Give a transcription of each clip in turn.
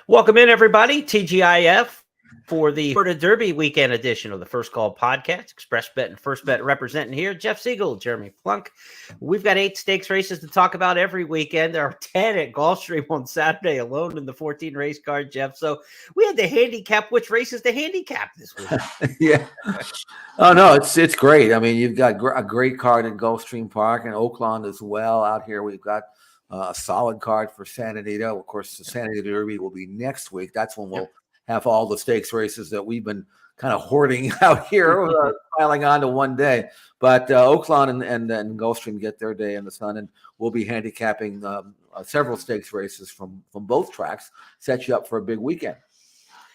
Welcome in, everybody. TGIF for the Florida Derby weekend edition of the First Call podcast. Express Bet and First Bet representing here. Jeff Siegel, Jeremy Plonk. We've got 8 stakes races to talk about every weekend. There are 10 at Gulfstream on Saturday alone in the 14 race card, Jeff. So we had to handicap which races to handicap this week. Yeah. Oh, no, it's great. I mean, you've got a great card at Gulfstream Park and Oakland as well. Out here, we've got a solid card for San Anita. Of course, the San Anita Derby will be next week. That's when we'll have all the stakes races that we've been kind of hoarding out here, piling on to one day. But Oakland and Gulfstream get their day in the sun, and we'll be handicapping several stakes races from both tracks. Set you up for a big weekend.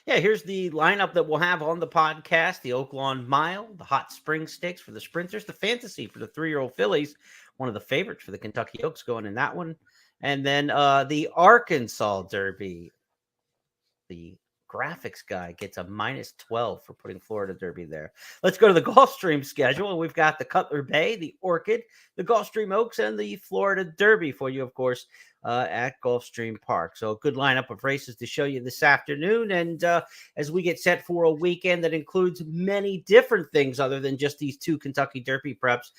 Yeah, here's the lineup that we'll have on the podcast. The Oakland Mile, the Hot Spring Stakes for the sprinters, the Fantasy for the 3-year-old fillies, one of the favorites for the Kentucky Oaks going in that one. And then the Arkansas Derby. The graphics guy gets a -12 for putting Florida Derby there. Let's go to the Gulfstream schedule. We've got the Cutler Bay, the Orchid, the Gulfstream Oaks, and the Florida Derby for you, of course, at Gulfstream Park. So a good lineup of races to show you this afternoon. And as we get set for a weekend that includes many different things other than just these 2 Kentucky Derby preps,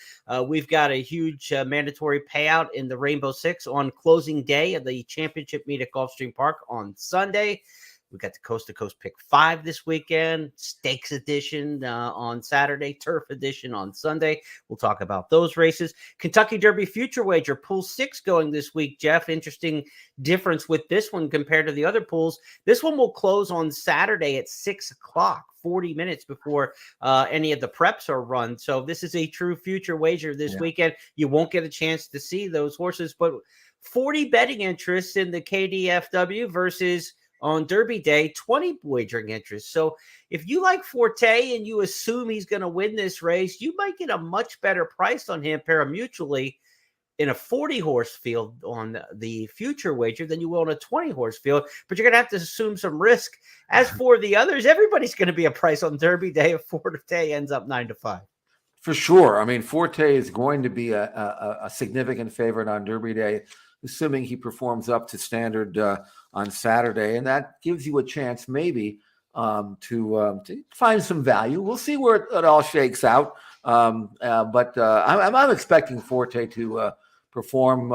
we've got a huge mandatory payout in the Rainbow Six on closing day of the championship meet at Gulfstream Park on Sunday. We got the Coast to Coast Pick 5 this weekend, Stakes Edition on Saturday, Turf Edition on Sunday. We'll talk about those races. Kentucky Derby Future Wager, Pool 6 going this week, Jeff. Interesting difference with this one compared to the other pools. This one will close on Saturday at 6 o'clock, 40 minutes before any of the preps are run. So this is a true future wager this weekend. You won't get a chance to see those horses, but 40 betting interests in the KDFW versus on Derby Day, 20 wagering interest. So if you like Forte and you assume he's going to win this race, you might get a much better price on him pari-mutually in a 40-horse field on the future wager than you will in a 20-horse field. But you're going to have to assume some risk. As for the others, everybody's going to be a price on Derby Day if Forte ends up 9-5. For sure. I mean, Forte is going to be a significant favorite on Derby Day, assuming he performs up to standard on Saturday, and that gives you a chance maybe to find some value. We'll see where it all shakes out, but I'm expecting Forte to perform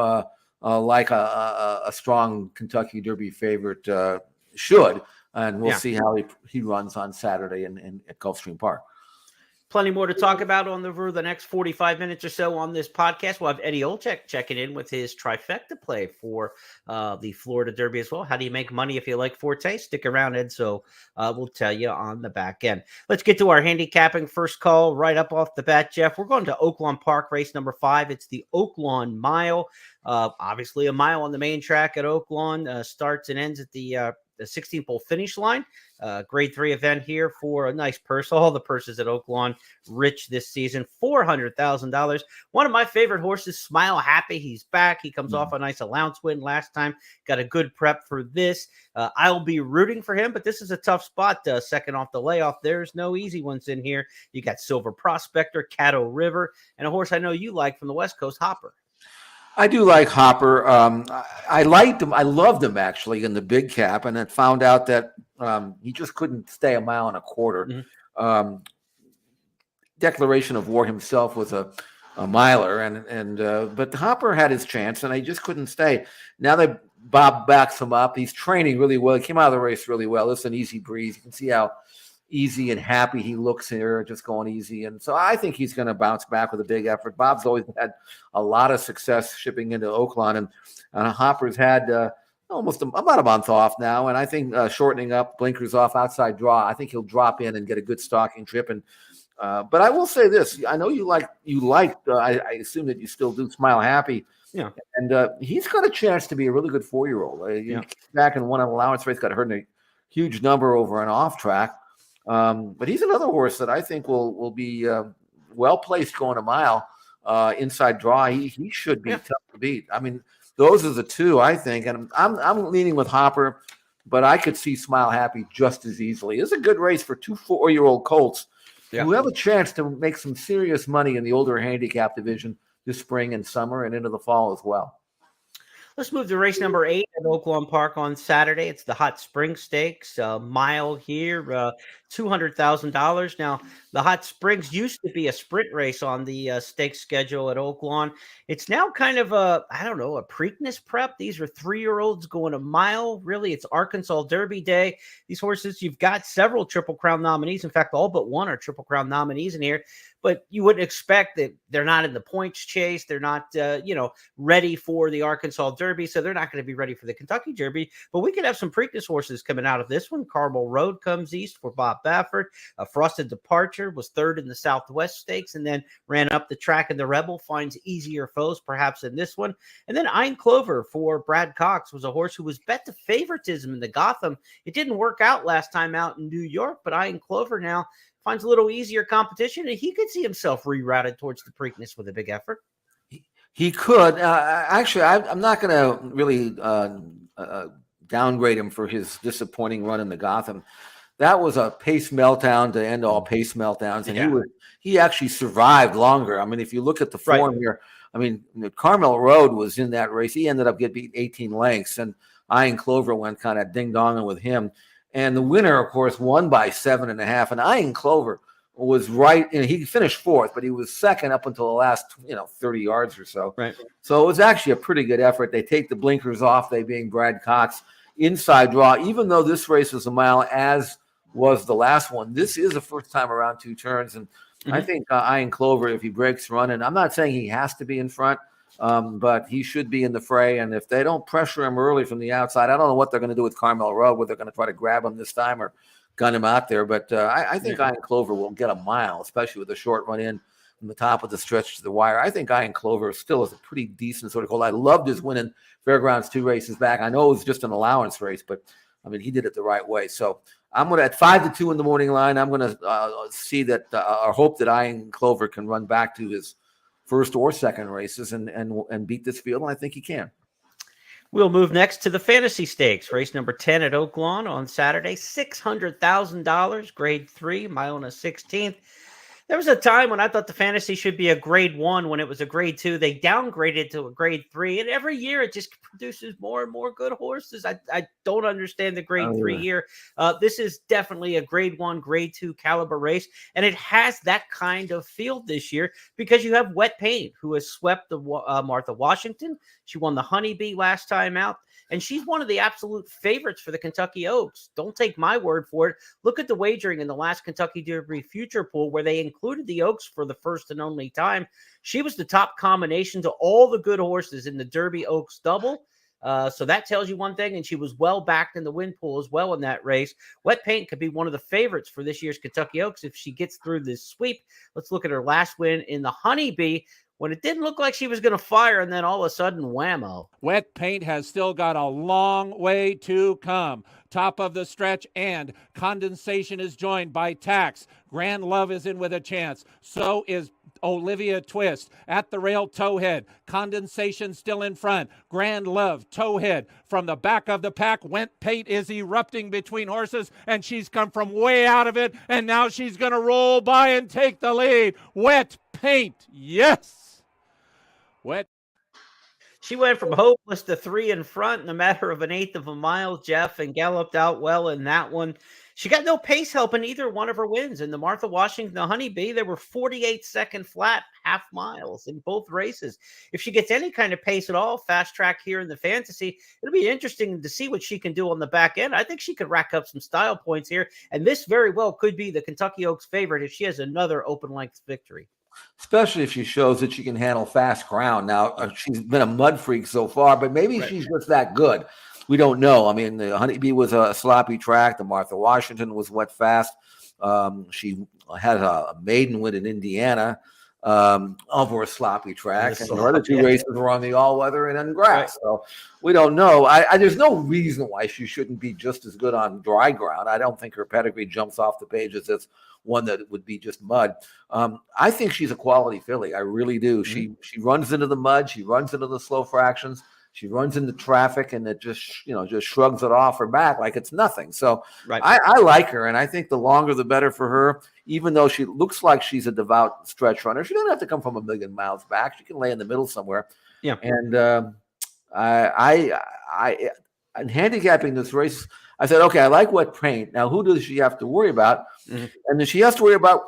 like a strong Kentucky Derby favorite should, and we'll see how he runs on Saturday at Gulfstream Park. Plenty more to talk about over the next 45 minutes or so on this podcast. We'll have Eddie Olczyk checking in with his trifecta play for the Florida Derby as well. How do you make money if you like Forte? Stick around, Ed. So we'll tell you on the back end. Let's get to our handicapping first call right up off the bat, Jeff. We're going to Oakland Park, race number 5. It's the Oakland Mile. Obviously, a mile on the main track at Oakland. Starts and ends at the 16th hole finish line. Grade 3 event here for a nice purse. All the purses at Oakland rich this season. $400,000. One of my favorite horses, Smile Happy. He's back. He comes off a nice allowance win last time. Got a good prep for this. I'll be rooting for him, but this is a tough spot. Second off the layoff. There's no easy ones in here. You got Silver Prospector, Caddo River, and a horse I know you like from the West Coast, Hopper. I do like Hopper. I liked him. I loved him actually in the big cap, and then found out that he just couldn't stay 1.25 miles. Declaration of War himself was a miler, but Hopper had his chance, and he just couldn't stay. Now that Bob backs him up, he's training really well. He came out of the race really well. It's an easy breeze. You can see how easy and happy he looks here, just going easy. And so I think he's going to bounce back with a big effort. Bob's always had a lot of success shipping into Oakland, and Hopper's had almost about a month off now. And I think shortening up, blinkers off, outside draw, I think he'll drop in and get a good stalking trip. And but I will say this: I know you liked. I assume that you still do Smile Happy. Yeah, and he's got a chance to be a really good 4-year-old. Back in one allowance race, got hurt in a huge number over an off track. But he's another horse that I think will be well placed going a mile inside draw. He should be tough to beat. I mean, those are the two I think, and I'm leaning with Hopper, but I could see Smile Happy just as easily. It's a good race for 2 4-year-old colts who have a chance to make some serious money in the older handicap division this spring and summer and into the fall as well. Let's move to race number 8 at Oaklawn Park on Saturday. It's the Hot Spring Stakes, a mile here, $200,000. Now, the Hot Springs used to be a sprint race on the stakes schedule at Oaklawn. It's now kind of I don't know, a Preakness prep. These are 3-year-olds going a mile. Really, it's Arkansas Derby Day. These horses, you've got several Triple Crown nominees. In fact, all but one are Triple Crown nominees in here. But you wouldn't expect that they're not in the points chase. They're not, ready for the Arkansas Derby, so they're not going to be ready for the Kentucky Derby. But we could have some Preakness horses coming out of this one. Carmel Road comes east for Bob Baffert. Frosted Departure was third in the Southwest Stakes and then ran up the track, and the Rebel finds easier foes perhaps in this one. And then Ein Clover for Brad Cox was a horse who was bet to favoritism in the Gotham. It didn't work out last time out in New York, but Ein Clover now finds a little easier competition, and he could see himself rerouted towards the Preakness with a big effort. He could. Actually, I'm not going to really downgrade him for his disappointing run in the Gotham. That was a pace meltdown to end all pace meltdowns, and he actually survived longer. I mean, if you look at the form here, I mean, Carmel Road was in that race. He ended up getting beat 18 lengths, and Ein Clover went kind of ding-donging with him. And the winner, of course, won by 7.5. And Ein Clover was right. And he finished fourth, but he was second up until the last, 30 yards or so. Right. So it was actually a pretty good effort. They take the blinkers off, they being Brad Cox. Inside draw, even though this race was a mile, as was the last one, this is the first time around 2 turns. And I think Ein Clover, if he breaks running, I'm not saying he has to be in front, but he should be in the fray. And if they don't pressure him early from the outside, I don't know what they're going to do with Carmel Road, whether they're going to try to grab him this time or gun him out there. But I think Ein Clover will get a mile, especially with a short run in from the top of the stretch to the wire. I think Ein Clover still is a pretty decent sort of goal. I loved his win in Fairgrounds 2 races back. I know it was just an allowance race, but I mean, he did it the right way. So I'm going to, at 5-2 in the morning line, I'm going to see that or hope that Ein Clover can run back to his first or second races and beat this field, and I think he can. We'll move next to the Fantasy Stakes, race number 10 at Oaklawn on Saturday, $600,000, grade 3, mile and a 16th. There was a time when I thought the Fantasy should be a grade 1 when it was a grade 2. They downgraded to a grade 3, and every year it just produces more and more good horses. I don't understand the grade 3 here. This is definitely a grade 1, grade 2 caliber race, and it has that kind of field this year because you have Wet Paint, who has swept the Martha Washington. She won the Honeybee last time out. And she's one of the absolute favorites for the Kentucky Oaks. Don't take my word for it. Look at the wagering in the last Kentucky Derby future pool where they included the Oaks for the first and only time. She was the top combination to all the good horses in the Derby Oaks double. So that tells you one thing, and she was well backed in the win pool as well in that race. Wet Paint could be one of the favorites for this year's Kentucky Oaks if she gets through this sweep. Let's look at her last win in the Honeybee, when it didn't look like she was going to fire, and then all of a sudden, whammo. Wet Paint has still got a long way to come. Top of the stretch, and Condensation is joined by Tax. Grand Love is in with a chance. So is Olivia Twist. At the rail, Towhead. Condensation still in front. Grand Love, Towhead. From the back of the pack, Wet Paint is erupting between horses, and she's come from way out of it, and now she's going to roll by and take the lead. Wet Paint, yes! Wet. She went from hopeless to 3 in front in a matter of 1/8 of a mile, Jeff, and galloped out well in that one. She got no pace help in either one of her wins. In the Martha Washington, the Honeybee, there were 48-second flat half miles in both races. If she gets any kind of pace at all, fast track here in the Fantasy, it'll be interesting to see what she can do on the back end. I think she could rack up some style points here, and this very well could be the Kentucky Oaks favorite if she has another open-length victory. Especially if she shows that she can handle fast ground. Now, she's been a mud freak so far, but maybe she's just that good. We don't know. I mean, the Honeybee was a sloppy track. The Martha Washington was wet fast. She had a maiden win in Indiana over a sloppy track. And the other 2 races were on the all-weather and on grass. So we don't know. There's no reason why she shouldn't be just as good on dry ground. I don't think her pedigree jumps off the page as it's one that would be just mud. I think she's a quality filly. I really do. She runs into the mud. She runs into the slow fractions. She runs into traffic, and it just shrugs it off her back like it's nothing. So I like her, and I think the longer the better for her. Even though she looks like she's a devout stretch runner, she doesn't have to come from 1,000,000 miles back. She can lay in the middle somewhere. Yeah. And in handicapping this race, I said, okay, I like wet paint. Now, who does she have to worry about? And then she has to worry about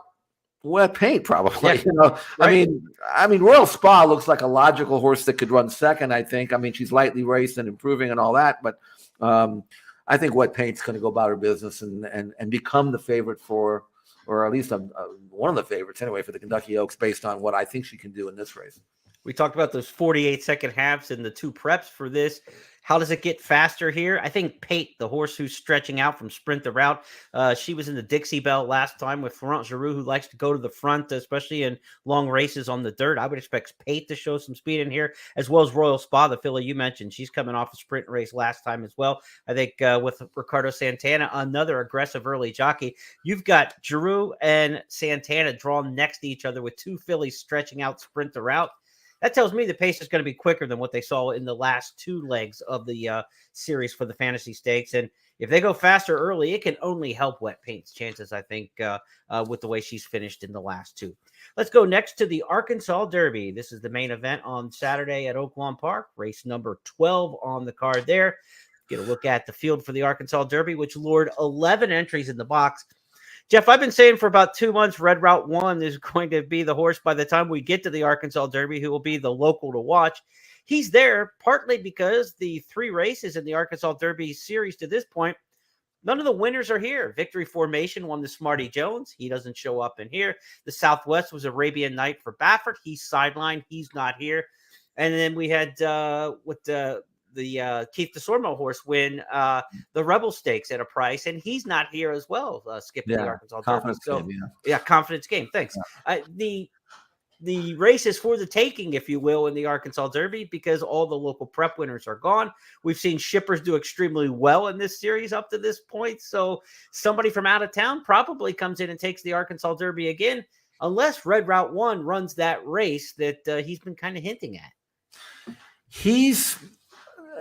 wet paint, probably. Yeah, right. I mean, Royal Spa looks like a logical horse that could run second. I think. I mean, she's lightly raced and improving and all that, but I think wet paint's going to go about her business and become the favorite for, or at least one of the favorites anyway, for the Kentucky Oaks, based on what I think she can do in this race. We talked about those 48-second halves and the 2 preps for this. How does it get faster here? I think Pate, the horse who's stretching out from sprint to route, she was in the Dixie Belt last time with Florent Giroux, who likes to go to the front, especially in long races on the dirt. I would expect Pate to show some speed in here, as well as Royal Spa, the filly you mentioned. She's coming off a sprint race last time as well. I think with Ricardo Santana, another aggressive early jockey. You've got Giroux and Santana drawn next to each other with 2 fillies stretching out sprint to route. That tells me the pace is going to be quicker than what they saw in the last 2 legs of the series for the Fantasy Stakes. And if they go faster early, it can only help Wet Paint's chances, I think, with the way she's finished in the last 2. Let's go next to the Arkansas Derby. This is the main event on Saturday at Oaklawn Park, race number 12 on the card there. Get a look at the field for the Arkansas Derby, which lured 11 entries in the box. Jeff, I've been saying for about 2 months, Red Route 1 is going to be the horse by the time we get to the Arkansas Derby who will be the local to watch. He's there partly because the 3 races in the Arkansas Derby series to this point, none of the winners are here. Victory Formation won the Smarty Jones. He doesn't show up in here. The Southwest was Arabian Night for Baffert. He's sidelined. He's not here. And then we had with the Keith DeSormo horse win the Rebel Stakes at a price, and he's not here as well, skipping the Arkansas Derby. So, confidence game. Thanks. The race is for the taking, if you will, in the Arkansas Derby because all the local prep winners are gone. We've seen shippers do extremely well in this series up to this point, so somebody from out of town probably comes in and takes the Arkansas Derby again, unless Red Route 1 runs that race that he's been kind of hinting at.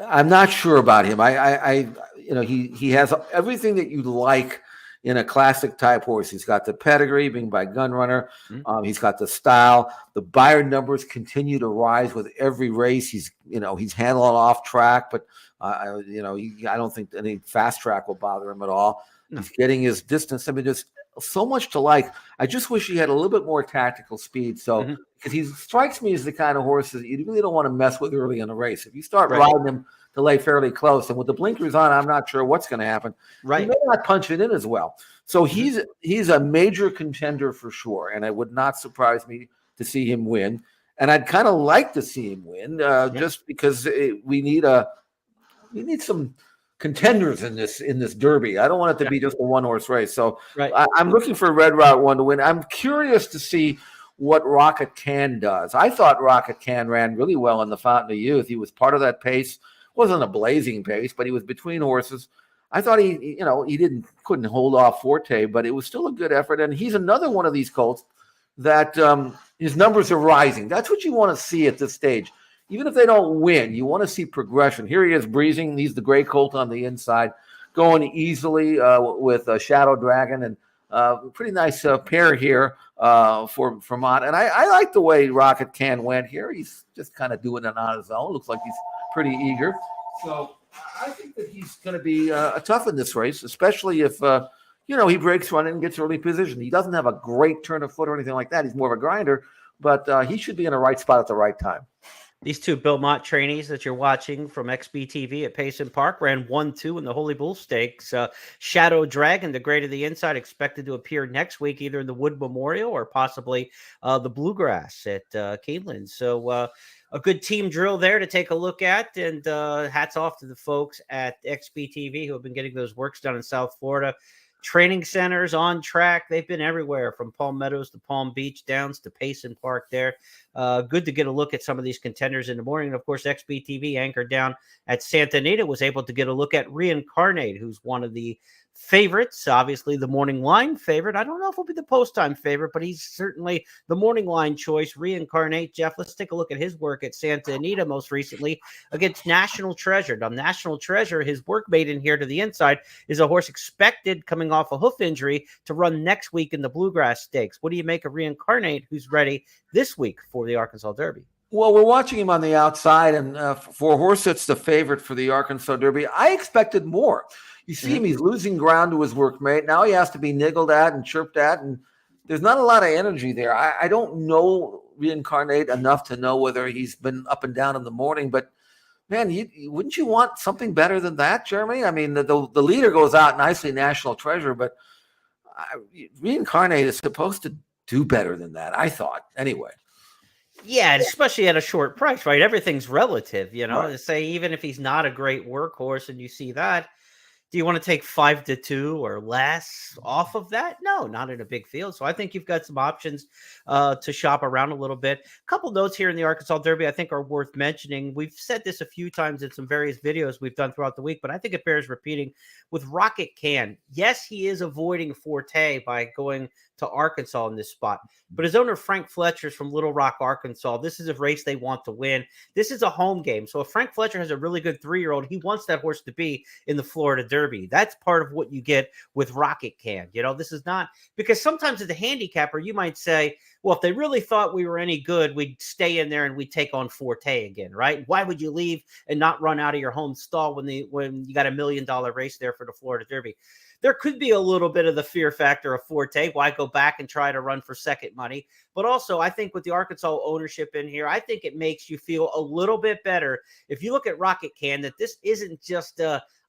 I'm not sure about him. He has everything that you'd like in a classic type horse. He's got the pedigree, being by Gun Runner. He's got the style. The Bayard numbers continue to rise with every race. He's handling off track, but I don't think any fast track will bother him at all. No. He's getting his distance. I mean, there's so much to like. I just wish he had a little bit more tactical speed. So, because he strikes me as the kind of horse that you really don't want to mess with early in the race. If you start riding him to lay fairly close, and with the blinkers on, I'm not sure what's going to happen. Right, he may not punch it in as well. So he's a major contender for sure, and it would not surprise me to see him win. And I'd kind of like to see him win, just because we need some contenders in this Derby. I don't want it to be just a 1-horse race. So I'm looking for Red Route 1 to win. I'm curious to see what Rocket Can does. I thought Rocket Can ran really well in the Fountain of Youth. He was part of that pace. Wasn't a blazing pace, but he was between horses. I thought he couldn't hold off Forte, but it was still a good effort. And he's another one of these colts that his numbers are rising. That's what you want to see at this stage. Even if they don't win, you want to see progression. Here he is breezing. He's the gray colt on the inside, going easily with Shadow Dragon, and pretty nice pair here for Vermont. And I like the way Rocket Can went here. He's just kind of doing it on his own. Looks like he's pretty eager. So I think that he's going to be tough in this race, especially if he breaks running and gets early position. He doesn't have a great turn of foot or anything like that. He's more of a grinder, but he should be in the right spot at the right time. These 2 Belmont trainees that you're watching from XBTV at Payson Park ran 1-2 in the Holy Bull Stakes. Shadow Dragon, the grade of the inside, expected to appear next week, either in the Wood Memorial or possibly the Bluegrass at Keeneland. So a good team drill there to take a look at. And hats off to the folks at XBTV who have been getting those works done in South Florida. Training centers on track. They've been everywhere from Palm Meadows to Palm Beach, Downs to Payson Park there. Good to get a look at some of these contenders in the morning. And of course, XBTV anchored down at Santa Anita was able to get a look at Reincarnate, who's one of the favorites, obviously the morning line favorite. I don't know if he'll be the post time favorite, but he's certainly the morning line choice. Reincarnate. Jeff, let's take a look at his work at Santa Anita most recently against National Treasure. Now, National Treasure, his work made in here to the inside, is a horse expected coming off a hoof injury to run next week in the Bluegrass Stakes. What do you make of Reincarnate, who's ready this week for the Arkansas Derby? Well, we're watching him on the outside, and for a horse that's the favorite for the Arkansas Derby, I expected more. You see him, he's losing ground to his workmate. Now he has to be niggled at and chirped at, and there's not a lot of energy there. I don't know Reincarnate enough to know whether he's been up and down in the morning, but man, wouldn't you want something better than that, Jeremy? I mean, the leader goes out nicely, National Treasure, but Reincarnate is supposed to do better than that, I thought, anyway. Yeah, especially at a short price, right? Everything's relative, you know. Right. To say even if he's not a great workhorse and you see that, do you want to take 5-2 or less off of that? No, not in a big field. So I think you've got some options to shop around a little bit. A couple notes here in the Arkansas Derby I think are worth mentioning. We've said this a few times in some various videos we've done throughout the week, but I think it bears repeating with Rocket Can. Yes, he is avoiding Forte by going to Arkansas in this spot, but his owner Frank Fletcher's from Little Rock, Arkansas. This is a race they want to win. This is a home game. So if Frank Fletcher has a really good 3-year-old, he wants that horse to be in the Florida Derby. That's part of what you get with Rocket Can. You know, this is not because sometimes as a handicapper, you might say, well, if they really thought we were any good, we'd stay in there and we'd take on Forte again, right? Why would you leave and not run out of your home stall when you got $1 million race there for the Florida Derby? There could be a little bit of the fear factor of Forte. Why go back and try to run for second money? But also, I think with the Arkansas ownership in here, I think it makes you feel a little bit better if you look at Rocket Can, that this isn't just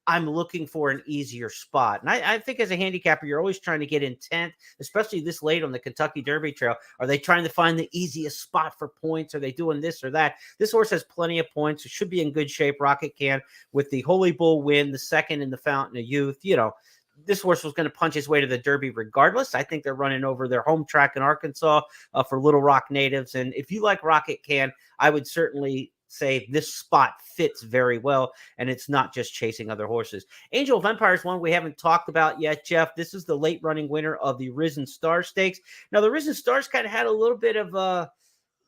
I'm looking for an easier spot. And I think as a handicapper, you're always trying to get intent, especially this late on the Kentucky Derby Trail. Are they trying to find the easiest spot for points? Are they doing this or that? This horse has plenty of points. It should be in good shape. Rocket Can with the Holy Bull win, the second in the Fountain of Youth, you know, this horse was going to punch his way to the Derby regardless. I think they're running over their home track in Arkansas for Little Rock natives. And if you like Rocket Can, I would certainly say this spot fits very well, and it's not just chasing other horses. Angel of Empire is one we haven't talked about yet, Jeff. This is the late running winner of the Risen Star Stakes. Now, the Risen Stars kind of had a little bit of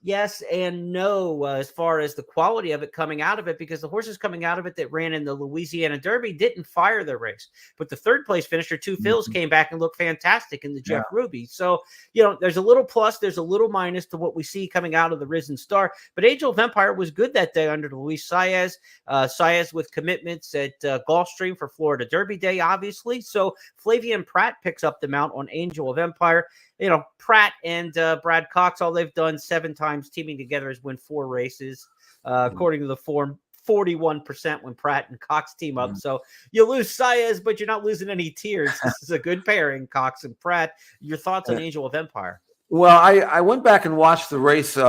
yes and no as far as the quality of it coming out of it, because the horses coming out of it that ran in the Louisiana Derby didn't fire their race. But the third place finisher, Two Phils, came back and looked fantastic in the Jeff Ruby. So, you know, there's a little plus, there's a little minus to what we see coming out of the Risen Star. But Angel of Empire was good that day under Luis Saez. Saez with commitments at Gulfstream for Florida Derby Day, obviously. So Flavian Pratt picks up the mount on Angel of Empire. You know, Pratt and Brad Cox, all they've done 7 times teaming together is win 4 races, according to the form. 41% when Pratt and Cox team up. So you lose Saez, but you're not losing any tears. This is a good pairing, Cox and Pratt. Your thoughts on Angel of Empire? Well, I went back and watched the race in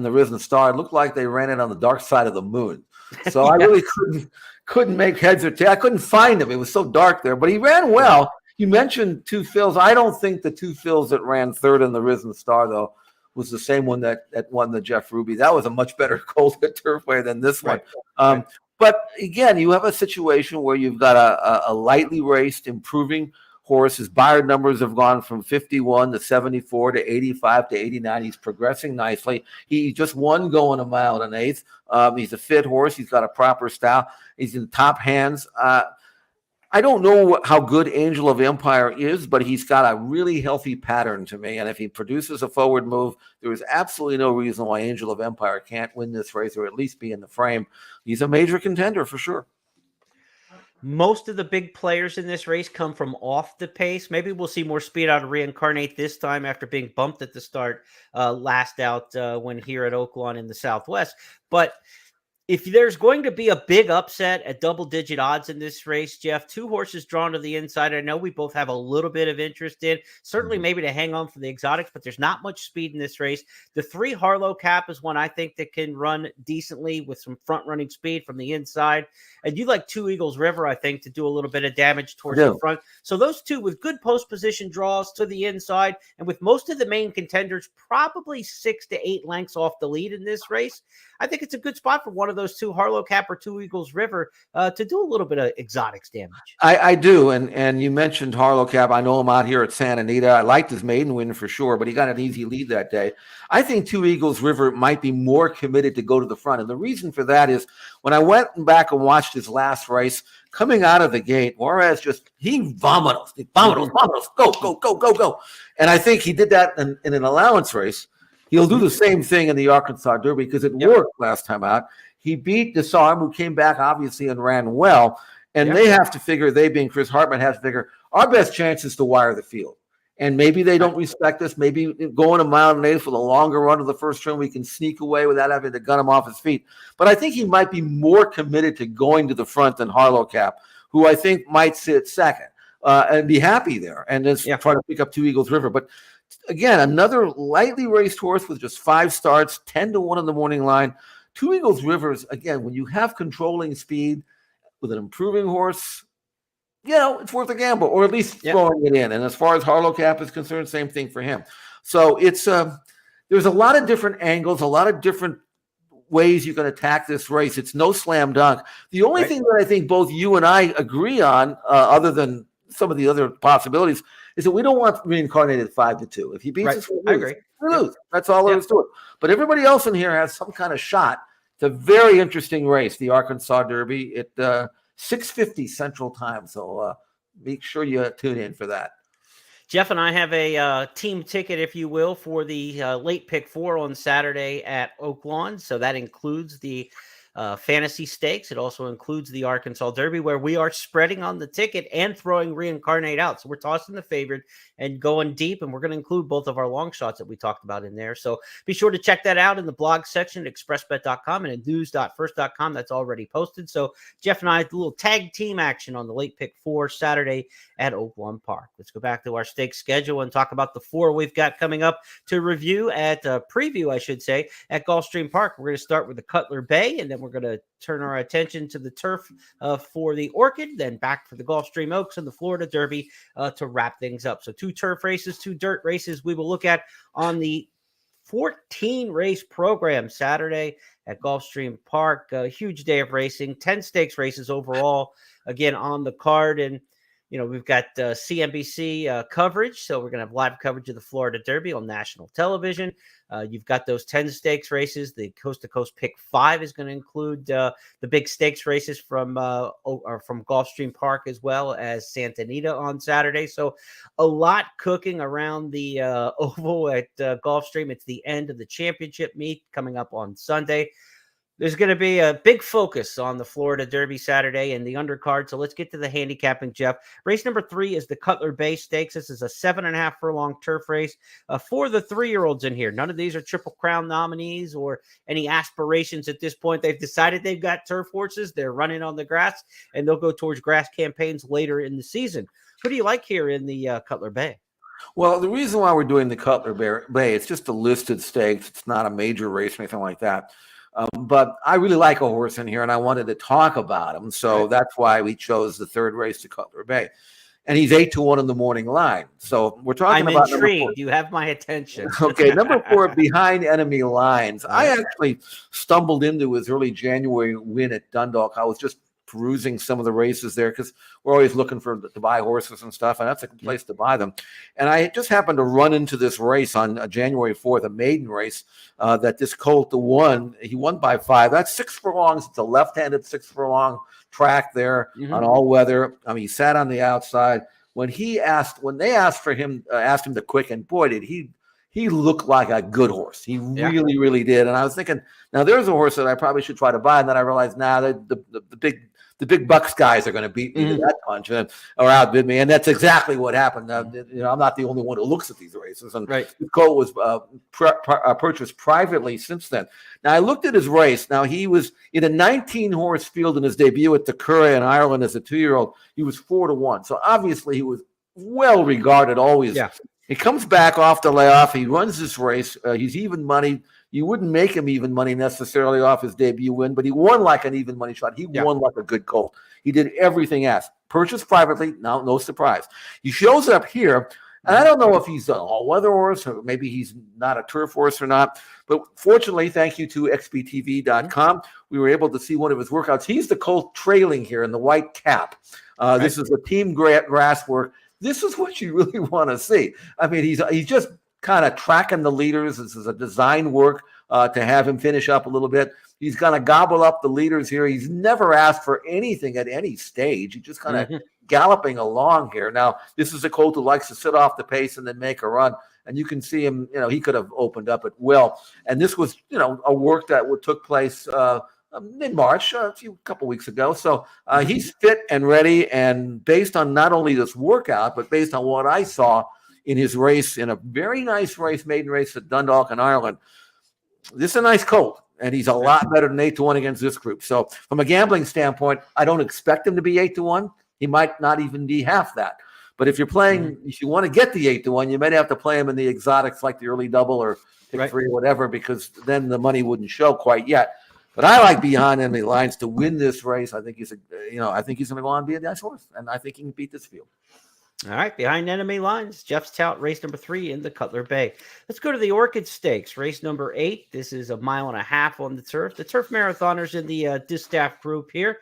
the Risen Star. It looked like they ran it on the dark side of the moon. So I really couldn't make heads or tails. I couldn't find him. It was so dark there, but he ran well. You mentioned Two Phils. I don't think the Two Phils that ran third in the Risen Star, though, was the same one that won the Jeff Ruby. That was a much better colt at Turfway than this one. But again, you have a situation where you've got a lightly raced, improving horse. His Bayard numbers have gone from 51 to 74 to 85 to 89. He's progressing nicely. He just won going a mile and 1/8. He's a fit horse. He's got a proper style. He's in top hands. I don't know how good Angel of Empire is, but he's got a really healthy pattern to me. And if he produces a forward move, there is absolutely no reason why Angel of Empire can't win this race or at least be in the frame. He's a major contender for sure. Most of the big players in this race come from off the pace. Maybe we'll see more speed out of Reincarnate this time after being bumped at the start last out when here at Oaklawn in the Southwest. But if there's going to be a big upset at double-digit odds in this race, Jeff, 2 horses drawn to the inside. I know we both have a little bit of interest in, certainly maybe to hang on for the exotics, but there's not much speed in this race. The 3 Harlow Cap is one I think that can run decently with some front-running speed from the inside. And you like 2 Eagles River, I think, to do a little bit of damage towards the front. So those 2 with good post position draws to the inside, and with most of the main contenders probably 6 to 8 lengths off the lead in this race, I think it's a good spot for one of those 2 Harlow Cap or 2 Eagles River to do a little bit of exotics damage. I do. And you mentioned Harlow Cap. I know him out here at Santa Anita. I liked his maiden win for sure, but he got an easy lead that day. I think 2 Eagles River might be more committed to go to the front. And the reason for that is when I went back and watched his last race, coming out of the gate, Juarez he vomited, go. And I think he did that in an allowance race. He'll do the same thing in the Arkansas Derby because it worked last time out. He beat Disarm, who came back obviously and ran well. And they have to figure, they being Chris Hartman, has to figure our best chance is to wire the field. And maybe they don't respect us. Maybe going a mile and 8 for the longer run of the first turn, we can sneak away without having to gun him off his feet. But I think he might be more committed to going to the front than Harlow Cap, who I think might sit second and be happy there and just try to pick up 2 Eagles River. But again, another lightly raced horse with just 5 starts, 10-1 in the morning line. 2 Eagles Rivers, again, when you have controlling speed with an improving horse, it's worth a gamble, or at least throwing it in. And as far as Harlow Cap is concerned, same thing for him. So it's there's a lot of different angles, a lot of different ways you can attack this race. It's no slam dunk. The only thing that I think both you and I agree on, other than some of the other possibilities, is that we don't want reincarnated 5-2. If he beats us, I agree. We lose. That's all there is to it. But everybody else in here has some kind of shot. It's a very interesting race, the Arkansas Derby. It 6:50 Central Time, so make sure you tune in for that. Jeff and I have a team ticket, if you will, for the late pick 4 on Saturday at Oaklawn. So that includes the fantasy stakes. It also includes the Arkansas Derby, where we are spreading on the ticket and throwing Reincarnate out. So we're tossing the favorite and going deep, and we're going to include both of our long shots that we talked about in there. So be sure to check that out in the blog section at expressbet.com and at news.first.com. That's already posted. So Jeff and I, a little tag team action on the late pick 4 Saturday at Oaklawn Park. Let's go back to our stake schedule and talk about the 4 we've got coming up to review at preview, I should say, at Gulfstream Park. We're going to start with the Cutler Bay, and then we're going to turn our attention to the turf for the Orchid, then back for the Gulfstream Oaks and the Florida Derby to wrap things up. So 2 turf races, 2 dirt races we will look at on the 14 race program Saturday at Gulfstream Park. A huge day of racing, 10 stakes races overall, again, on the card. And we've got CNBC coverage, so we're going to have live coverage of the Florida Derby on national television. You've got those 10 stakes races. The coast-to-coast pick 5 is going to include the big stakes races from Gulfstream Park, as well as Santa Anita on Saturday. So a lot cooking around the oval at Gulfstream. It's the end of the championship meet coming up on Sunday. There's going to be a big focus on the Florida Derby Saturday and the undercard. So let's get to the handicapping, Jeff. Race number 3 is the Cutler Bay Stakes. This is a 7.5 furlong turf race for the 3-year-olds in here. None of these are Triple Crown nominees or any aspirations at this point. They've decided they've got turf horses. They're running on the grass, and they'll go towards grass campaigns later in the season. Who do you like here in the Cutler Bay? Well, the reason why we're doing the Cutler Bay, it's just a listed stakes. It's not a major race or anything like that. But I really like a horse in here, and I wanted to talk about him. So that's why we chose the 3rd race to Cutler Bay. And he's 8-1 in the morning line. So we're talking about intrigued. You have my attention. Okay, number 4, Behind Enemy Lines. I actually stumbled into his early January win at Dundalk. I was just perusing some of the races there because we're always looking to buy horses and stuff, and that's a good place to buy them. And I just happened to run into this race on January 4th, a maiden race that this colt won. He won by 5. That's 6 furlongs. It's a left-handed 6 furlong track there on all weather. I mean, he sat on the outside. When they asked him to quicken, boy, did he looked like a good horse. He really, really did. And I was thinking, now there's a horse that I probably should try to buy. And then I realized, the big bucks guys are going to beat me to that punch or outbid me. And that's exactly what happened. I'm not the only one who looks at these races. And the colt was purchased privately since then. Now, I looked at his race. Now, he was in a 19-horse field in his debut at the Curragh in Ireland as a 2-year-old. He was 4-1. So obviously he was well regarded always. Yeah. He comes back off the layoff. He runs this race. He's even money. You wouldn't make him even money necessarily off his debut win, but he won like an even money shot. He won like a good colt. He did everything asked. Purchased privately, no surprise. He shows up here, and I don't know if he's an all-weather horse or maybe he's not a turf horse or not, but fortunately, thank you to xbtv.com, we were able to see one of his workouts. He's the colt trailing here in the white cap. This is the team grass work. This is what you really want to see. I mean, he's just kind of tracking the leaders. This is a design work to have him finish up a little bit. He's going to gobble up the leaders here. He's never asked for anything at any stage. He's just kind of galloping along here. Now, this is a colt who likes to sit off the pace and then make a run. And you can see him, he could have opened up at will. And this was, a work that took place mid-March, a couple weeks ago. So he's fit and ready. And based on not only this workout, but based on what I saw in his race, in a very nice race, maiden race at Dundalk in Ireland, this is a nice colt. And he's a lot better than 8-1 against this group. So from a gambling standpoint, I don't expect him to be 8-1. He might not even be half that. But if you're playing, if you want to get the 8-1, you might have to play him in the exotics like the early double or pick 3 or whatever, because then the money wouldn't show quite yet. But I like Behind Enemy Lines to win this race. I think he's going to go on and be a nice horse, and I think he can beat this field. All right, Behind Enemy Lines, Jeff's tout, race number 3 in the Cutler Bay. Let's go to the Orchid Stakes, race number 8. This is 1.5 miles on the turf. The turf marathoners in the Distaff group here.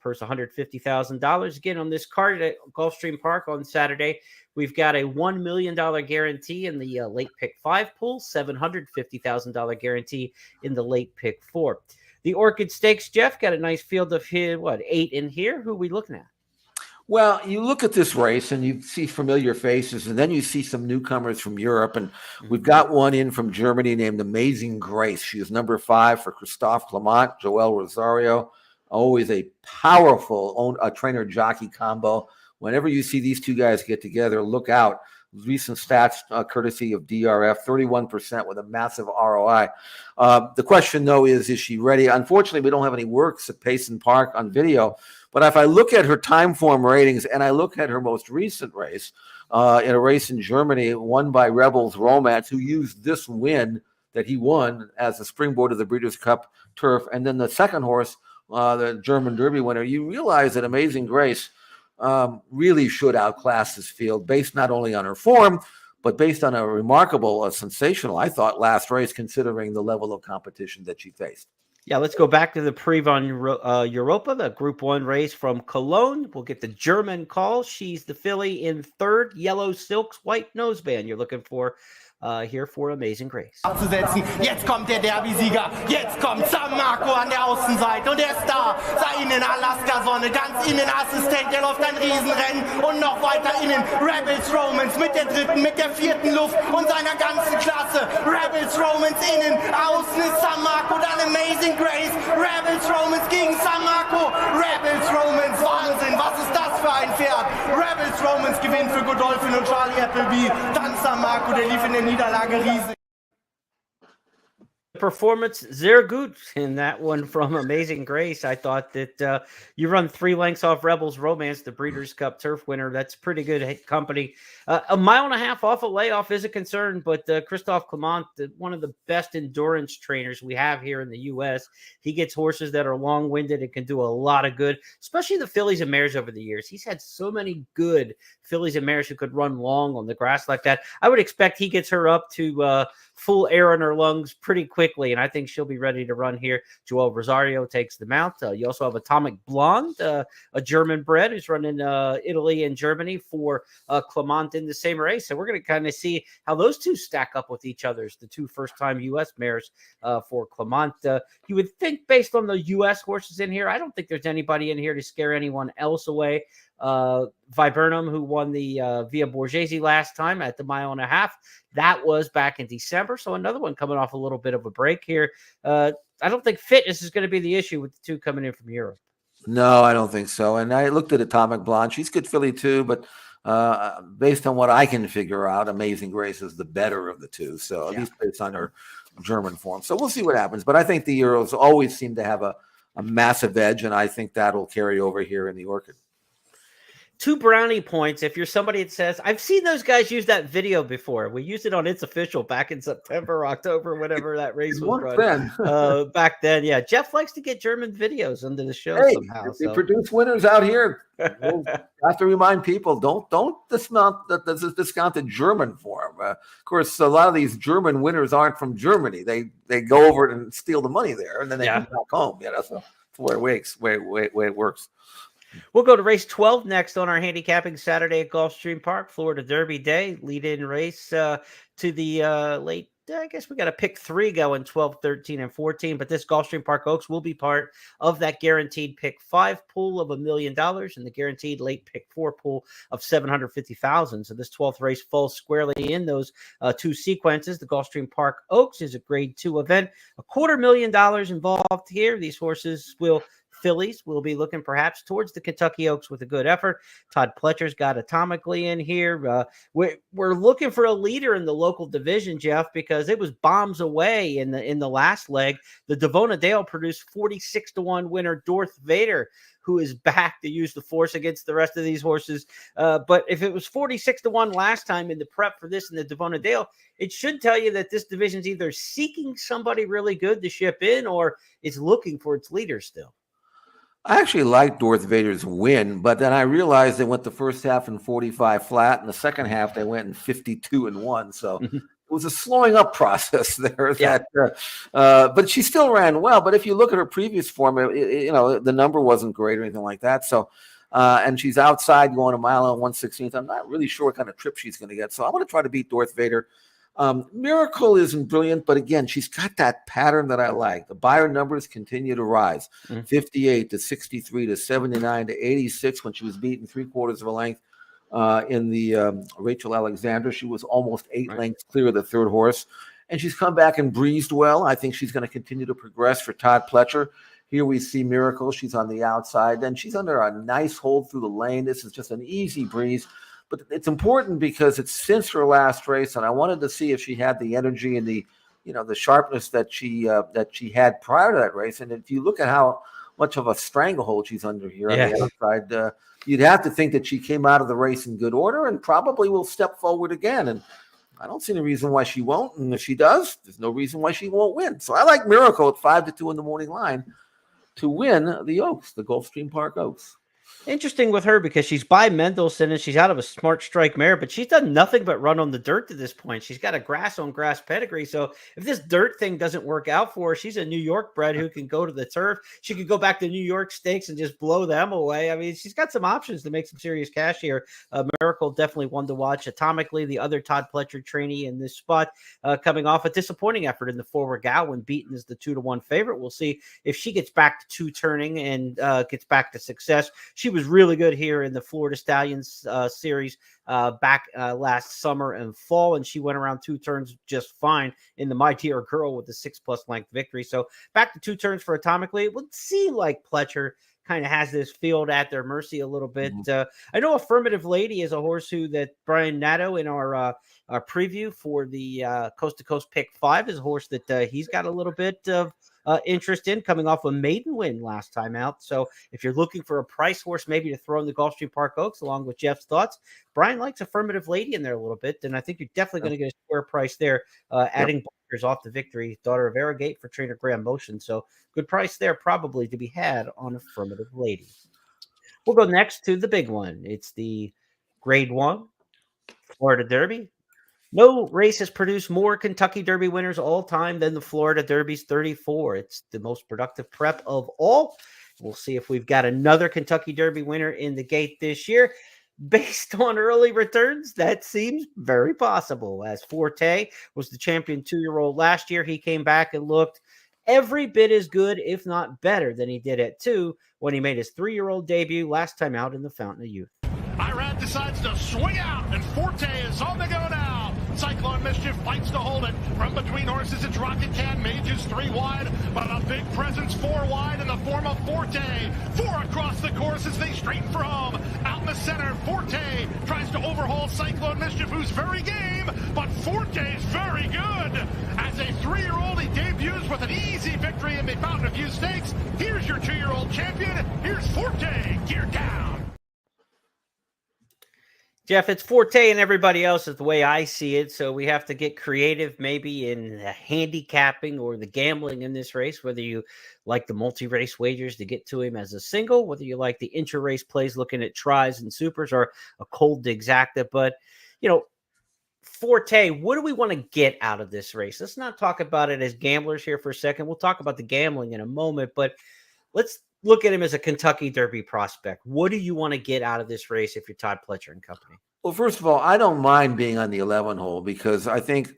Purse $150,000. Again, on this card at Gulfstream Park on Saturday, we've got a $1 million guarantee in the late pick 5 pool, $750,000 guarantee in the late pick 4. The Orchid Stakes, Jeff, got a nice field of 8 in here. Who are we looking at? Well, you look at this race and you see familiar faces, and then you see some newcomers from Europe. And we've got one in from Germany named Amazing Grace. She is number 5 for Christophe Clement, Joel Rosario. Always a powerful trainer-jockey combo. Whenever you see these two guys get together, look out. Recent stats, courtesy of DRF, 31% with a massive ROI. The question, though, is she ready? Unfortunately, we don't have any works at Payson Park on video. But if I look at her time form ratings and I look at her most recent race, in a race in Germany won by Rebels Romance, who used this win that he won as a springboard of the Breeders' Cup turf, and then the second horse, the German Derby winner, you realize that Amazing Grace really should outclass this field based not only on her form, but based on a remarkable, sensational, I thought, last race, considering the level of competition that she faced. Yeah, let's go back to the Prix von Europa, the Group 1 race from Cologne. We'll get the German call. She's the filly in 3rd, Yellow Silks, White Noseband. You're looking for here for Amazing Grace. Jetzt kommt der Derby-Sieger. Jetzt kommt San Marco an der Außenseite. Und er ist da. Da innen Alaska-Sonne. Ganz innen Assistent. Der läuft ein Riesenrennen. Und noch weiter innen Rebels Romance mit der 3., mit der 4. Luft und seiner ganzen Klasse. Rebels Romance innen. Außen ist San Marco. Dann Amazing Grace. Rebels Romance gegen San Marco. Rebels Romance. Wahnsinn. Was ist das für ein Pferd? Rebels Romance gewinnt für Godolphin und Charlie Appleby. Dann San Marco. Der lief in den Niederlage riesig. Performance sehr gut in that one from Amazing Grace. I thought that you run 3 lengths off Rebels Romance, the Breeders' Cup turf winner. That's pretty good company. 1.5 miles off a layoff is a concern, but Christophe Clement, one of the best endurance trainers we have here in the U.S., he gets horses that are long-winded and can do a lot of good, especially the fillies and mares over the years. He's had so many good fillies and mares who could run long on the grass like that. I would expect he gets her up to full air in her lungs pretty quickly, and I think she'll be ready to run here. Joel Rosario takes the mount. You also have Atomic Blonde, a German bred who's running Italy and Germany for Clement in the same race. So we're going to kind of see how those two stack up with each other, the 2 first-time U.S. mares for Clement. You would think based on the U.S. horses in here, I don't think there's anybody in here to scare anyone else away. Viburnum, who won the Via Borghese last time at the 1.5 miles, that was back in December. So another one coming off a little bit of a break here. I don't think fitness is going to be the issue with the 2 coming in from Europe. No, I don't think so. And I looked at Atomic Blonde. She's good filly too, but based on what I can figure out, Amazing Grace is the better of the 2. So at least based on her German form. So we'll see what happens. But I think the Euros always seem to have a massive edge, and I think that'll carry over here in the Orchid. 2 brownie points. If you're somebody that says, I've seen those guys use that video before. We used it on It's Official back in September, October, whenever that race was run. Back then, yeah. Jeff likes to get German videos under the show somehow. They produce winners out here. We'll have to remind people, don't discount the German form. Of course, a lot of these German winners aren't from Germany. They go over and steal the money there, and then they come back home. So that's the way it works. We'll go to race 12 next on our handicapping Saturday at Gulfstream Park, Florida Derby Day, lead-in race to the late I guess we got to pick 3 going 12, 13, and 14. But this Gulfstream Park Oaks will be part of that guaranteed pick 5 pool of $1 million and the guaranteed late pick 4 pool of $750,000. So this 12th race falls squarely in those 2 sequences. The Gulfstream Park Oaks is a grade 2 event, $250,000 involved here. These horses fillies will be looking perhaps towards the Kentucky Oaks with a good effort. Todd Pletcher's got Atomically in here. We're looking for a leader in the local division, Jeff, because it was bombs away in the last leg. The Devona Dale produced 46-1 winner Darth Vader, who is back to use the force against the rest of these horses. But if it was 46-1 last time in the prep for this in the Devona Dale, it should tell you that this division's either seeking somebody really good to ship in or it's looking for its leader still. I actually liked Darth Vader's win, but then I realized they went the first half in 45 flat, and the second half they went in 52-1. So it was a slowing up process there. Yeah. But she still ran well. But if you look at her previous form, the number wasn't great or anything like that. So, and she's outside going a mile and 1/16. I'm not really sure what kind of trip she's going to get. So I'm going to try to beat Darth Vader. Miracle isn't brilliant, but again, she's got that pattern that I like. The buyer numbers continue to rise, 58 to 63 to 79 to 86 when she was beaten 3/4 of a length in the Rachel Alexander. She was almost 8 lengths clear of the third horse, and she's come back and breezed well. I think she's going to continue to progress for Todd Pletcher. Here we see Miracle. She's on the outside, and she's under a nice hold through the lane. This is just an easy breeze. But it's important because it's since her last race, and I wanted to see if she had the energy and the sharpness that she had prior to that race. And if you look at how much of a stranglehold she's under here on the outside, you'd have to think that she came out of the race in good order and probably will step forward again. And I don't see any reason why she won't. And if she does, there's no reason why she won't win. So I like Miracle at 5-2 in the morning line to win the Oaks, the Gulfstream Park Oaks. Interesting with her because she's by Mendelssohn and she's out of a Smart Strike mare, but she's done nothing but run on the dirt to this point. She's got a grass on grass pedigree. So if this dirt thing doesn't work out for her, she's a New York bred who can go to the turf. She could go back to New York Stakes and just blow them away. I mean, she's got some options to make some serious cash here. Miracle definitely one to watch. Atomically, the other Todd Pletcher trainee in this spot, coming off a disappointing effort in the Forward Gal when beaten as the 2-1 favorite. We'll see if she gets back to 2 turning and gets back to success. She was really good here in the Florida Stallions series back last summer and fall, and she went around 2 turns just fine in the My Dear Girl with the 6+ length victory. So back to 2 turns for Atomically. It would seem like Pletcher kind of has this field at their mercy a little bit. I know Affirmative Lady is a horse that Brian Nato in our preview for the Coast to Coast Pick 5 is a horse that he's got a little bit of interest in, coming off a maiden win last time out. So if you're looking for a price horse maybe to throw in the Gulfstream Park Oaks along with Jeff's thoughts, Brian likes Affirmative Lady in there a little bit, and I think you're definitely going to get a square price there, adding Bunkers off the victory, daughter of Arrogate for trainer Graham Motion. So good price there probably to be had on Affirmative Lady. We'll go next to the big one. It's the Grade 1 Florida Derby. No race has produced more Kentucky Derby winners all time than the Florida Derby's 34. It's the most productive prep of all. We'll see if we've got another Kentucky Derby winner in the gate this year. Based on early returns, that seems very possible. As Forte was the champion 2-year-old last year, he came back and looked every bit as good, if not better, than he did at 2 when he made his 3-year-old debut last time out in the Fountain of Youth. Irad decides to swing out, and Forte is on the go now. Cyclone Mischief fights to hold it. From between horses, it's Rocket Can. Mage is 3 wide, but a big presence 4 wide in the form of Forte. 4 across the course as they straighten for home. Out in the center, Forte tries to overhaul Cyclone Mischief, who's very game, but Forte's very good. As a 3-year-old, he debuts with an easy victory in the Fountain of Youth Stakes. Here's your 2-year-old champion. Here's Forte, geared down. Jeff, it's Forte and everybody else is the way I see it. So we have to get creative maybe in the handicapping or the gambling in this race, whether you like the multi-race wagers to get to him as a single, whether you like the intra-race plays looking at tries and supers or a cold exacta. But, Forte, what do we want to get out of this race? Let's not talk about it as gamblers here for a second. We'll talk about the gambling in a moment, but let's look at him as a Kentucky Derby prospect. What do you want to get out of this race if you're Todd Pletcher and company? Well, first of all, I don't mind being on the 11 hole because I think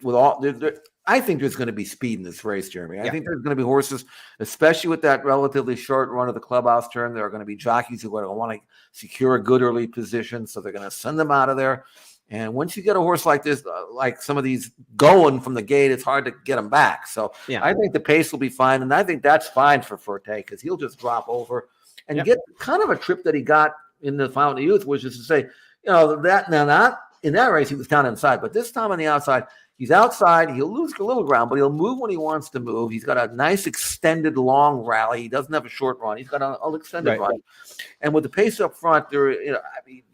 I think there's going to be speed in this race, Jeremy. I think there's going to be horses, especially with that relatively short run of the clubhouse turn. There are going to be jockeys who are going to want to secure a good early position, so they're going to send them out of there. And once you get a horse like this, like some of these going from the gate, it's hard to get them back. So I think the pace will be fine, and I think that's fine for Forte because he'll just drop over and get kind of a trip that he got in the Fountain of Youth, which is to say, that now not in that race he was down inside, but this time on the outside, he's outside. He'll lose a little ground, but he'll move when he wants to move. He's got a nice extended long rally. He doesn't have a short run. He's got an extended run, and with the pace up front,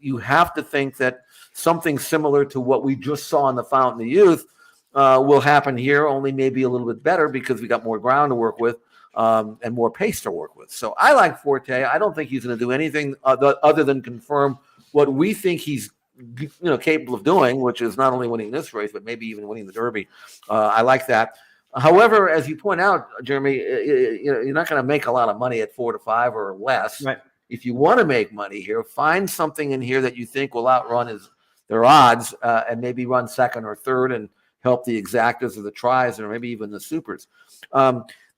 you have to think that something similar to what we just saw in the Fountain of Youth will happen here. Only maybe a little bit better because we got more ground to work with. And more pace to work with. So I like Forte. I don't think he's going to do anything other than confirm what we think he's capable of doing, which is not only winning this race, but maybe even winning the Derby. I like that. However, as you point out, Jeremy, you're not going to make a lot of money at 4 to 5 or less. Right. If you want to make money here, find something in here that you think will outrun their odds and maybe run second or third and help the exactas or the tries or maybe even the supers.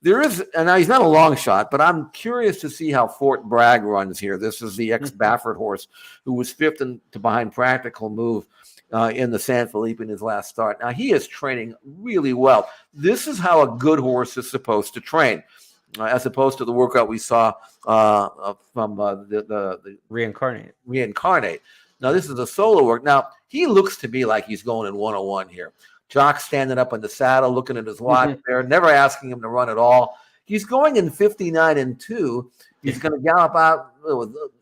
There is, and he's not a long shot, but I'm curious to see how Fort Bragg runs here. This is the ex-Baffert horse who was fifth to behind Practical Move in the San Felipe in his last start. Now, he is training really well. This is how a good horse is supposed to train, as opposed to the workout we saw from the Reincarnate. Now, this is a solo work. Now, he looks to me like he's going in 101 here. Jock standing up in the saddle, looking at his watch there, never asking him to run at all. He's going in 59-2. He's going to gallop out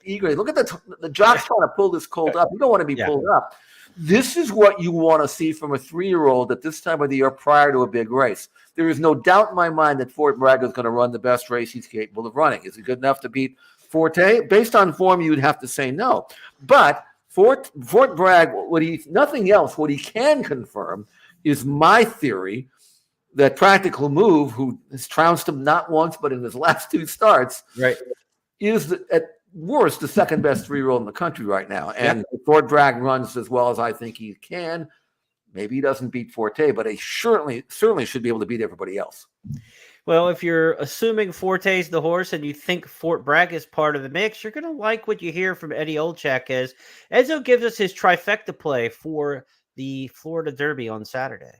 eagerly. Look at the Jock's trying to pull this colt up. You don't want to be pulled up. This is what you want to see from a 3-year-old at this time of the year prior to a big race. There is no doubt in my mind that Fort Bragg is going to run the best race he's capable of running. Is he good enough to beat Forte? Based on form, you would have to say no. But Fort Bragg, what he can confirm is my theory that Practical Move, who has trounced him not once but in his last 2 starts, is at worst the second best 3-year-old in the country right now. And if Fort Bragg runs as well as I think he can, maybe he doesn't beat Forte, but he certainly should be able to beat everybody else. Well, if you're assuming Forte's the horse and you think Fort Bragg is part of the mix, you're going to like what you hear from Eddie Olczyk as Edzo gives us his trifecta play for the Florida Derby on Saturday.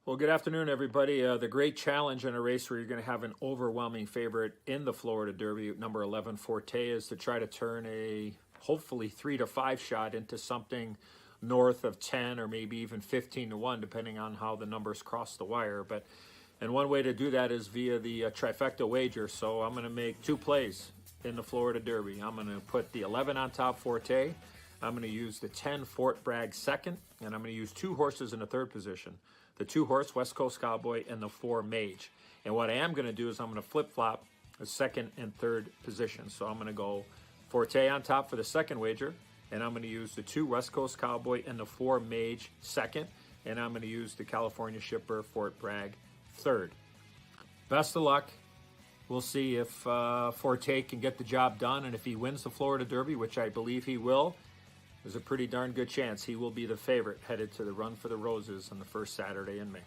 Well, good afternoon, everybody. The great challenge in a race where you're going to have an overwhelming favorite in the Florida Derby, number 11 Forte, is to try to turn a hopefully 3 to 5 shot into something north of 10 or maybe even 15 to 1, depending on how the numbers cross the wire. And one way to do that is via the trifecta wager. So I'm going to make 2 plays in the Florida Derby. I'm going to put the 11 on top Forte. I'm going to use the 10 Fort Bragg second, and I'm going to use 2 horses in the third position. The 2 horse West Coast Cowboy and the 4 Mage. And what I am going to do is I'm going to flip-flop the second and third position. So I'm going to go Forte on top for the second wager, and I'm going to use the 2 West Coast Cowboy and the 4 Mage second, and I'm going to use the California Shipper Fort Bragg third. Best of luck. We'll see if Forte can get the job done, and if he wins the Florida Derby, which I believe he will, there's a pretty darn good chance he will be the favorite headed to the Run for the Roses on the first Saturday in May.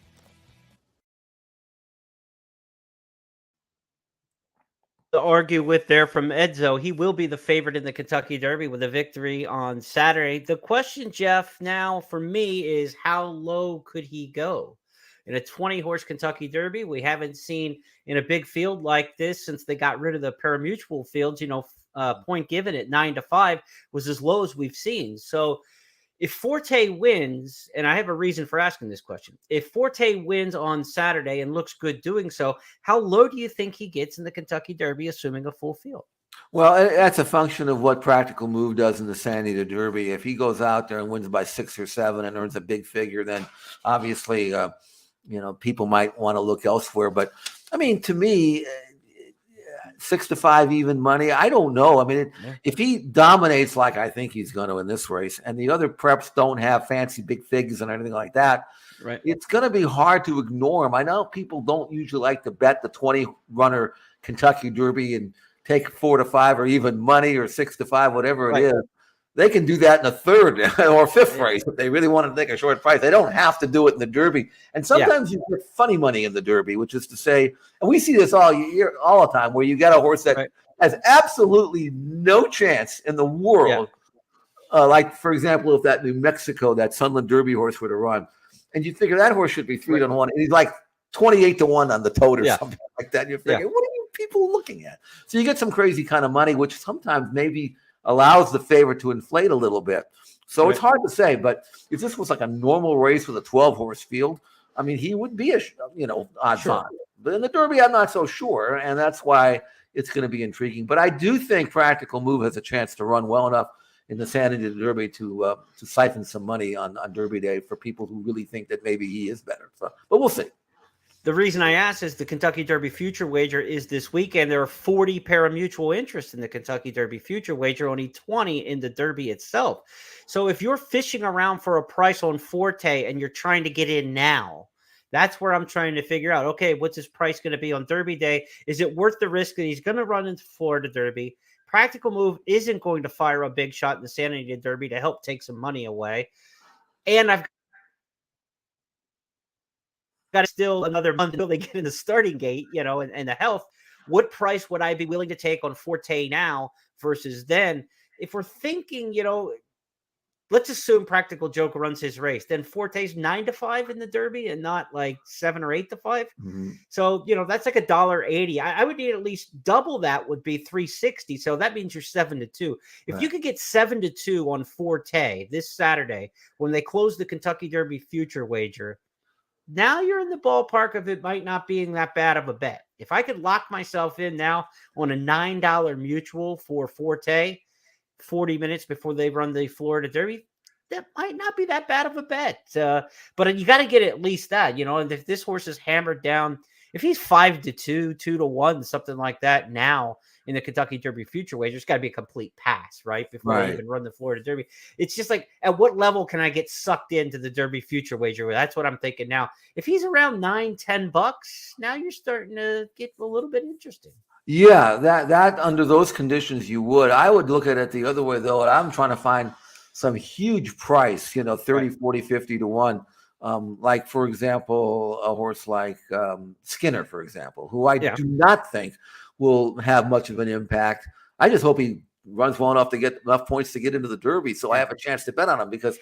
To argue with there from Edzo, he will be the favorite in the Kentucky Derby with a victory on Saturday. The question, Jeff, now for me is how low could he go? In a 20-horse Kentucky Derby, we haven't seen in a big field like this since they got rid of the parimutuel fields, point given at 9 to 5 was as low as we've seen. So if Forte wins, and I have a reason for asking this question, if Forte wins on Saturday and looks good doing so, how low do you think he gets in the Kentucky Derby, assuming a full field? Well, that's a function of what Practical Move does in the San Diego Derby. If he goes out there and wins by 6 or 7 and earns a big figure, then obviously, people might want to look elsewhere. But I mean, to me, 6 to 5 even money. I don't know. I mean, if he dominates like I think he's going to in this race, and the other preps don't have fancy big figures and anything like that, it's going to be hard to ignore him. I know people don't usually like to bet the 20-runner Kentucky Derby and take 4 to 5 or even money or 6 to 5, whatever it is. they can do that in a third or fifth race if they really want to take a short price. They don't have to do it in the Derby. And sometimes you get funny money in the Derby, which is to say, and we see this all year, all the time, where you get a horse that has absolutely no chance in the world. Like, for example, if that New Mexico, that Sunland Derby horse were to run, and you figure that horse should be 3-1, and he's like 28-1 on the tote or something like that. And you're thinking, what are you people looking at? So you get some crazy kind of money, which sometimes maybe allows the favorite to inflate a little bit. So it's hard to say, but if this was like a normal race with a 12-horse field, I mean, he would be odds on. But in the Derby, I'm not so sure, and that's why it's going to be intriguing. But I do think Practical Move has a chance to run well enough in the San Antonio Derby to siphon some money on Derby Day for people who really think that maybe he is better. So, but we'll see. The reason I asked is the Kentucky Derby Future Wager is this weekend. There are 40 pari-mutuel interest in the Kentucky Derby Future Wager, only 20 in the Derby itself. So if you're fishing around for a price on Forte and you're trying to get in now, that's where I'm trying to figure out, okay, what's his price going to be on Derby Day? Is it worth the risk that he's going to run into Florida Derby? Practical Move isn't going to fire a big shot in the San Antonio Derby to help take some money away. And I've got still another month until they get in the starting gate, and the health. What price would I be willing to take on Forte now versus then? If we're thinking, let's assume Practical Joker runs his race, then Forte's 9-5 in the Derby and not like 7 or 8-5. Mm-hmm. So, that's like $1.80. I would need at least double that would be $3.60. So that means you're 7-2. If you could get 7-2 on Forte this Saturday when they close the Kentucky Derby Future Wager, now you're in the ballpark of it might not being that bad of a bet. If I could lock myself in now on a $9 mutual for Forte 40 minutes before they run the Florida Derby, that might not be that bad of a bet. But you got to get at least that, and if this horse is hammered down, if he's 5-2, 2-1, something like that now in the Kentucky Derby Future Wager, it's got to be a complete pass, right? Before they even run the Florida Derby. It's just like, at what level can I get sucked into the Derby Future Wager? That's what I'm thinking now. If he's around $9-10, now you're starting to get a little bit interesting. Yeah, that under those conditions you would. I would look at it the other way, though, and I'm trying to find some huge price, 30, 40, 50-1. Like, for example, a horse like Skinner, for example, who I do not think will have much of an impact. I just hope he runs well enough to get enough points to get into the Derby, so I have a chance to bet on him, because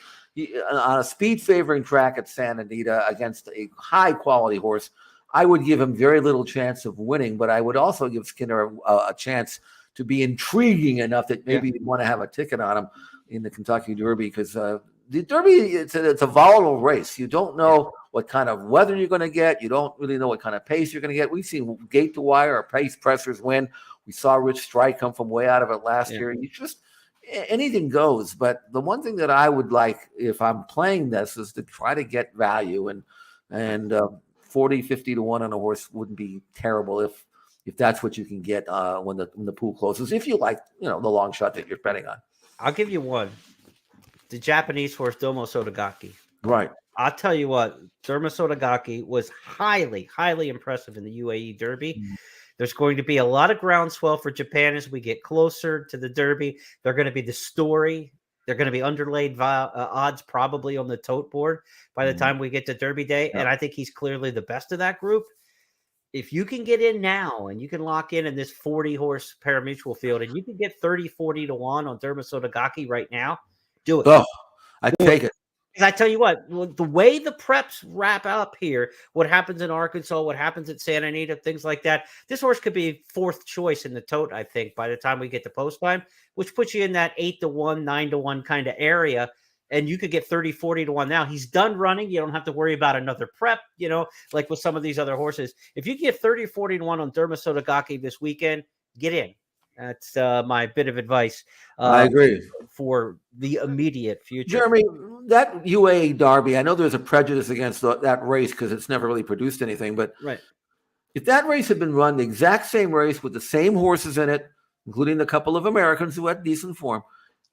on a speed favoring track at Santa Anita against a high quality horse, I would give him very little chance of winning, but I would also give Skinner a chance to be intriguing enough that maybe you'd want to have a ticket on him in the Kentucky Derby, because the Derby, it's a volatile race. You don't know what kind of weather you're going to get. You don't really know what kind of pace you're going to get. We've seen gate to wire or pace pressers win. We saw Rich Strike come from way out of it last year. You just, anything goes. But the one thing that I would like, if I'm playing this, is to try to get value, and 40, 50-1 on a horse wouldn't be terrible if that's what you can get when the pool closes. If you like, the long shot that you're betting on. I'll give you one. The Japanese horse Domo Sotogaki. Right. I'll tell you what, Domo Sotogaki was highly, highly impressive in the UAE Derby. Mm-hmm. There's going to be a lot of groundswell for Japan as we get closer to the Derby. They're going to be the story. They're going to be underlaid odds probably on the tote board by the time we get to Derby Day. Yeah. And I think he's clearly the best of that group. If you can get in now and you can lock in this 40-horse pari-mutuel field and you can get 30, 40-1 on Domo Sotogaki right now, do it. Oh, I take it. I tell you what, the way the preps wrap up here, what happens in Arkansas, what happens at Santa Anita, things like that, this horse could be fourth choice in the tote, I think, by the time we get to post time, which puts you in that 8-1, 9-1 kind of area. And you could get 30, 40-1 now. He's done running. You don't have to worry about another prep, like with some of these other horses. If you get 30, 40-1 on Domo Sotogaki this weekend, get in. That's my bit of advice. I agree. For the immediate future. Jeremy, that UA Derby, I know there's a prejudice against that race because it's never really produced anything. But if that race had been run, the exact same race with the same horses in it, including a couple of Americans who had decent form,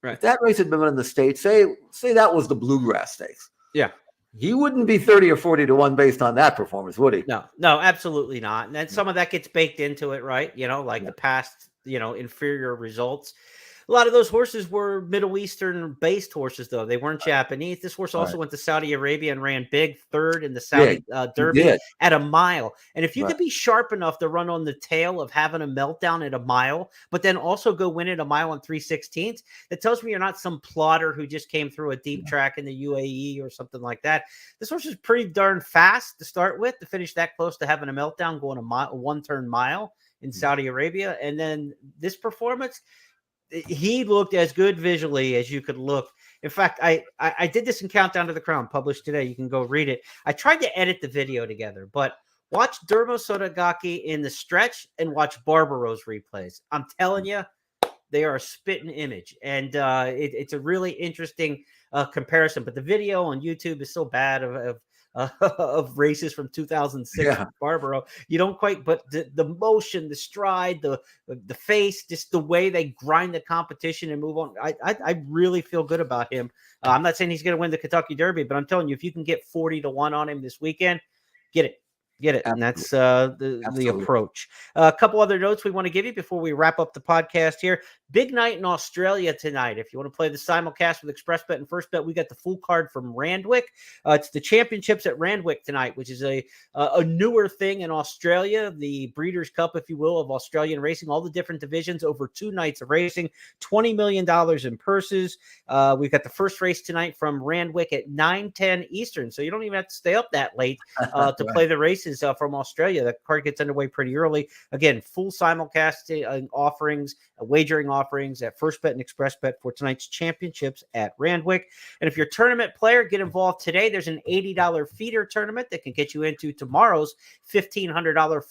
if that race had been run in the States, say that was the Bluegrass Stakes. Yeah. He wouldn't be 30 or 40-1 based on that performance, would he? No, absolutely not. And then some of that gets baked into it, right? Like the past, inferior results. A lot of those horses were Middle Eastern based horses, though. They weren't Japanese. This horse also Right. went to Saudi Arabia and ran big third in the Big. Saudi He Derby did. at a mile. And if you Right. could be sharp enough to run on the tail of having a meltdown at a mile, but then also go win at a mile and 3/16, that tells me you're not some plotter who just came through a deep track in the UAE or something like that. This horse is pretty darn fast to start with, to finish that close to having a meltdown going a one-turn mile in Saudi Arabia. And then this performance, he looked as good visually as you could look. In fact, I did this in Countdown to the Crown, published today. You can go read it. I tried to edit the video together, but watch Dermo Sotogake in the stretch and watch Barbaro's replays. I'm telling you, they are a spitting image. And it's a really interesting comparison. But the video on YouTube is so bad of races from 2006 Yeah. Barbaro. You don't quite, but the motion, the stride, the face, just the way they grind the competition and move on. I really feel good about him. I'm not saying he's going to win the Kentucky Derby, but I'm telling you, if you can get 40-1 on him this weekend, get it. And that's the approach. A couple other notes we want to give you before we wrap up the podcast here. Big night in Australia tonight. If you want to play the simulcast with ExpressBet and FirstBet, we got the full card from Randwick. It's the championships at Randwick tonight, which is a newer thing in Australia, the Breeders' Cup, if you will, of Australian racing. All the different divisions over 2 nights of racing, $20 million in purses. We've got the first race tonight from Randwick at 9:10 Eastern, so you don't even have to stay up that late to play the races from Australia. The card gets underway pretty early. Again, full simulcast offerings, wagering offerings at FirstBet and ExpressBet for tonight's championships at Randwick. And if you're a tournament player, get involved today. There's an $80 feeder tournament that can get you into tomorrow's $1,500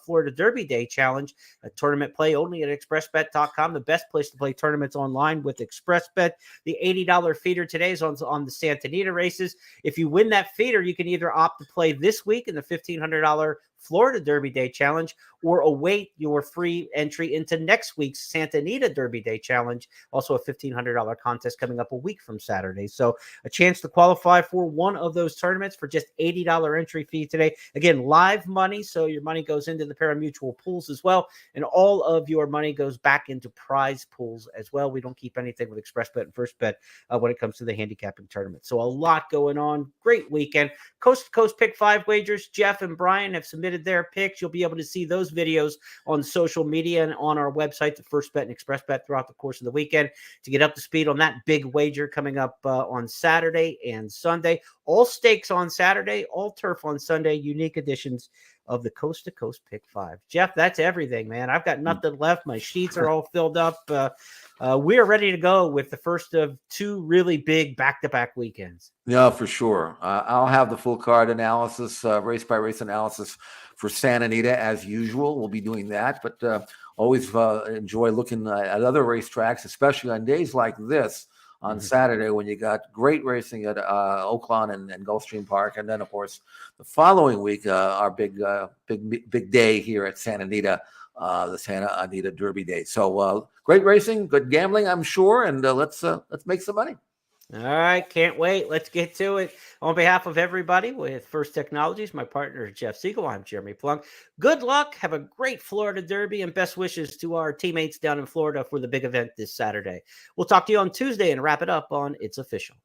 Florida Derby Day challenge. A tournament play only at expressbet.com, the best place to play tournaments online with ExpressBet. The $80 feeder today is on the Santa Anita races. If you win that feeder, you can either opt to play this week in the $1,500 Florida Derby Day Challenge, or await your free entry into next week's Santa Anita Derby Day Challenge, also a $1,500 contest coming up a week from Saturday. So a chance to qualify for one of those tournaments for just $80 entry fee today. Again, live money, so your money goes into the pari-mutuel pools as well, and all of your money goes back into prize pools as well. We don't keep anything with ExpressBet and FirstBet when it comes to the handicapping tournament. So a lot going on. Great weekend. Coast to Coast Pick 5 wagers. Jeff and Brian have submitted their picks. You'll be able to see those videos on social media and on our website, the FirstBet and ExpressBet, throughout the course of the weekend to get up to speed on that big wager coming up on Saturday and Sunday. All stakes on Saturday, all turf on Sunday, unique editions of the Coast to Coast Pick 5. Jeff, that's everything, man. I've got nothing left. My sheets are all filled up. We are ready to go with the first of 2 really big back-to-back weekends. Yeah, for sure. I'll have the full card analysis, race by race analysis for Santa Anita as usual. We'll be doing that, but always enjoy looking at other racetracks, especially on days like this on Saturday when you got great racing at Oaklawn and Gulfstream Park, and then of course the following week our big day here at Santa Anita, the Santa Anita Derby Day. So great racing, good gambling, I'm sure, and let's make some money. All right, can't wait. Let's get to it. On behalf of everybody with First Technologies, my partner Jeff Siegel, I'm Jeremy Plonk. Good luck. Have a great Florida Derby, and best wishes to our teammates down in Florida for the big event this Saturday. We'll talk to you on Tuesday and wrap it up on It's Official.